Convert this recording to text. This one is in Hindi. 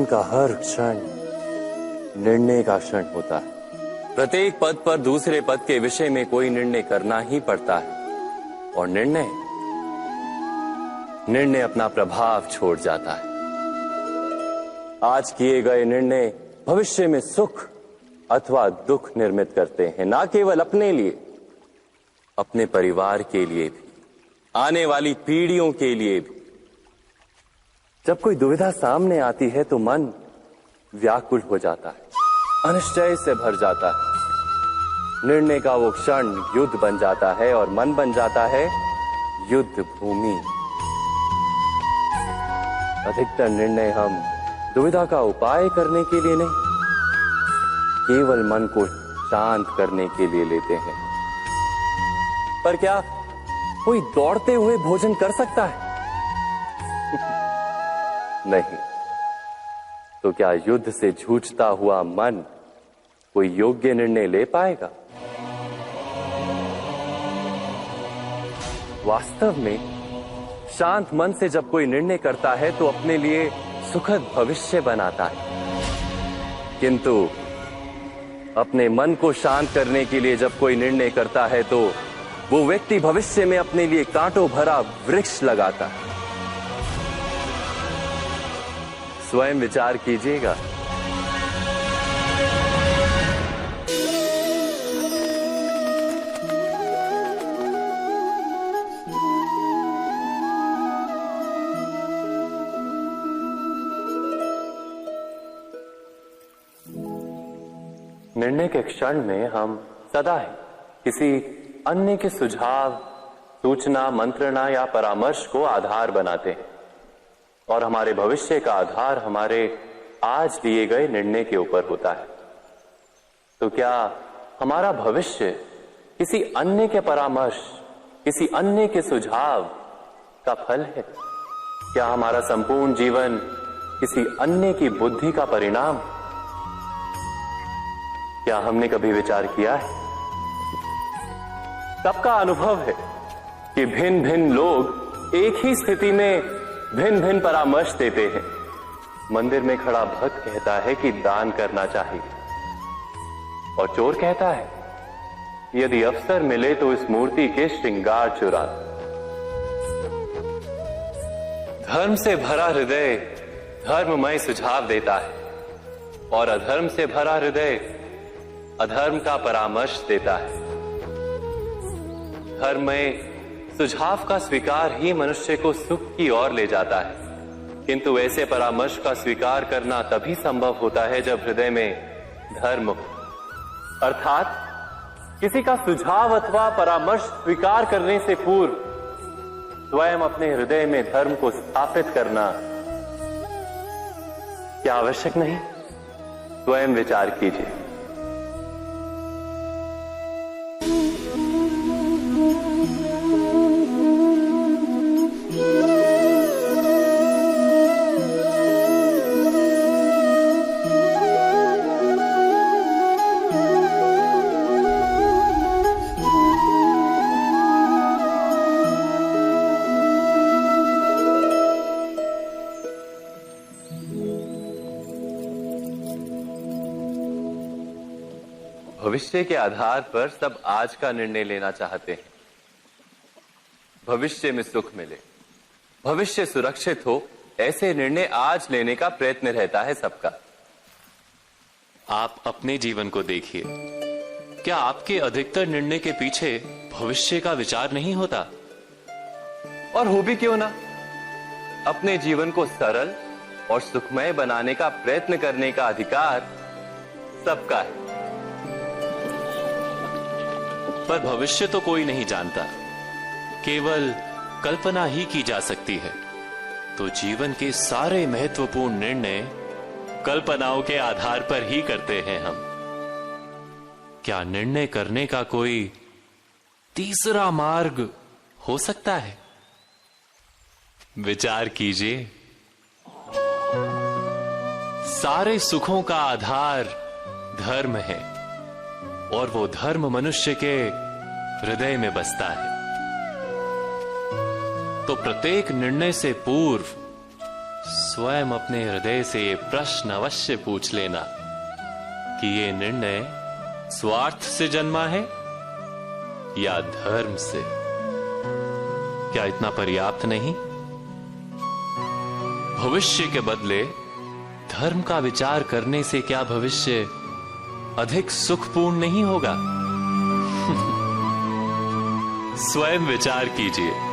का हर क्षण निर्णय का क्षण होता है। प्रत्येक पद पर दूसरे पद के विषय में कोई निर्णय करना ही पड़ता है और निर्णय अपना प्रभाव छोड़ जाता है। आज किए गए निर्णय भविष्य में सुख अथवा दुख निर्मित करते हैं, ना केवल अपने लिए, अपने परिवार के लिए भी, आने वाली पीढ़ियों के लिए भी। जब कोई दुविधा सामने आती है तो मन व्याकुल हो जाता है, अनिश्चय से भर जाता है। निर्णय का वो क्षण युद्ध बन जाता है और मन बन जाता है युद्ध भूमि। अधिकतर निर्णय हम दुविधा का उपाय करने के लिए नहीं, केवल मन को शांत करने के लिए लेते हैं। पर क्या कोई दौड़ते हुए भोजन कर सकता है? नहीं। तो क्या युद्ध से जूझता हुआ मन कोई योग्य निर्णय ले पाएगा? वास्तव में शांत मन से जब कोई निर्णय करता है तो अपने लिए सुखद भविष्य बनाता है, किंतु अपने मन को शांत करने के लिए जब कोई निर्णय करता है तो वो व्यक्ति भविष्य में अपने लिए कांटों भरा वृक्ष लगाता है। स्वयं विचार कीजिएगा। निर्णय के क्षण में हम सदा ही किसी अन्य के सुझाव, सूचना, मंत्रणा या परामर्श को आधार बनाते हैं और हमारे भविष्य का आधार हमारे आज लिए गए निर्णय के ऊपर होता है। तो क्या हमारा भविष्य किसी अन्य के परामर्श, किसी अन्य के सुझाव का फल है? क्या हमारा संपूर्ण जीवन किसी अन्य की बुद्धि का परिणाम? क्या हमने कभी विचार किया है? सबका अनुभव है कि भिन्न भिन्न लोग एक ही स्थिति में भिन्न भिन्न परामर्श देते हैं। मंदिर में खड़ा भक्त कहता है कि दान करना चाहिए और चोर कहता है यदि अवसर मिले तो इस मूर्ति के श्रृंगार चुरा। धर्म से भरा हृदय धर्ममय सुझाव देता है और अधर्म से भरा हृदय अधर्म का परामर्श देता है। धर्म में सुझाव का स्वीकार ही मनुष्य को सुख की ओर ले जाता है, किंतु ऐसे परामर्श का स्वीकार करना तभी संभव होता है जब हृदय में धर्म हो। अर्थात किसी का सुझाव अथवा परामर्श स्वीकार करने से पूर्व स्वयं अपने हृदय में धर्म को स्थापित करना क्या आवश्यक नहीं? स्वयं विचार कीजिए। भविष्य के आधार पर सब आज का निर्णय लेना चाहते हैं। भविष्य में सुख मिले, भविष्य सुरक्षित हो, ऐसे निर्णय आज लेने का प्रयत्न रहता है सबका। आप अपने जीवन को देखिए, क्या आपके अधिकतर निर्णय के पीछे भविष्य का विचार नहीं होता? और हो भी क्यों ना, अपने जीवन को सरल और सुखमय बनाने का प्रयत्न करने का अधिकार सबका है। पर भविष्य तो कोई नहीं जानता, केवल कल्पना ही की जा सकती है। तो जीवन के सारे महत्वपूर्ण निर्णय कल्पनाओं के आधार पर ही करते हैं हम। क्या निर्णय करने का कोई तीसरा मार्ग हो सकता है? विचार कीजिए। सारे सुखों का आधार धर्म है और वो धर्म मनुष्य के हृदय में बसता है। तो प्रत्येक निर्णय से पूर्व स्वयं अपने हृदय से ये प्रश्न अवश्य पूछ लेना कि ये निर्णय स्वार्थ से जन्मा है या धर्म से। क्या इतना पर्याप्त नहीं? भविष्य के बदले धर्म का विचार करने से क्या भविष्य अधिक सुखपूर्ण नहीं होगा? स्वयं विचार कीजिए।